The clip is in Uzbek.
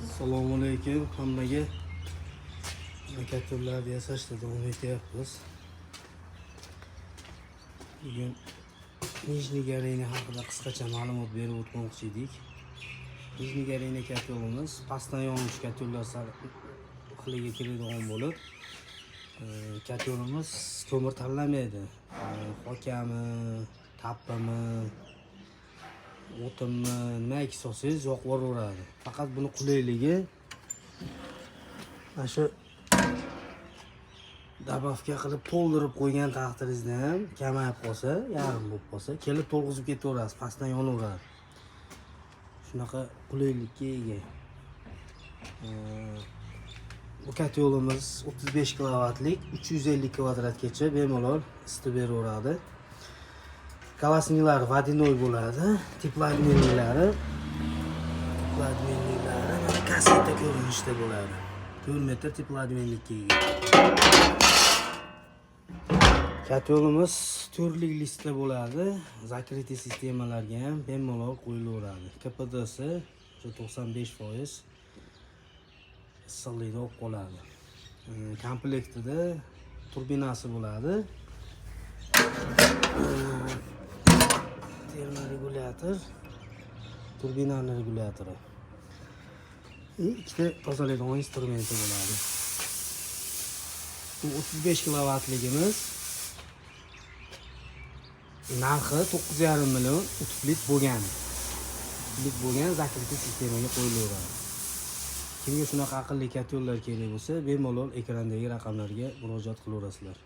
Assalomu alaykum hammaga. Maktablarda yasashda davom etyapmiz. Bugun Nijniy Gareniy haqida qisqacha ma'lumot berib o'tmoqchi edik. Nijniy Gareniy katyolimiz pastdan yonish katyollar xiliga kiradigan bo'lib, katyolimiz ko'mir tanlamaydi. Hokami, tappami, o'tinmi, nima solsangiz yoqib yuboraveradi. Faqat buni qulayligi mana shu dabafga qilib to'ldirib qo'ygan taqdiringizda ham kamayib qolsa, yarim bo'lib qolsa, kelib to'lg'izib ketaverasiz, pastdan yonaveradi. Shunaqa qulaylikka ega. Bu katyolimiz 35 kilovatlik 350 kvadratgacha bemalol isitib beraveradi. Kolosniklari vodinoy bo'ladi, teplodmenniylari kasseta ko'rinishda bo'ladi. 4 metr teplodmenlikka ega. Katyolimiz turli listda bo'ladi. Zakritый sistemalarga ham bemalol qo'yilaveradi. KPDsi 95% issiqlikda olib qoladi. Komplektida turbinasi bo'ladi. Termoregulyator, turbinani regulyatori. Ikkita tozalaydigan instrumenti bo'ladi. Bu 35 kilovatligimiz narxi 9,5 million utublik bo'lgan. Utublik bo'lgan zakritый sistemaga qo'yilaveradi. Kimga shunaqa aqlli katyollar kerak bo'lsa, bemalol ekrandagi raqamlarga murojaat qilaverasizlar.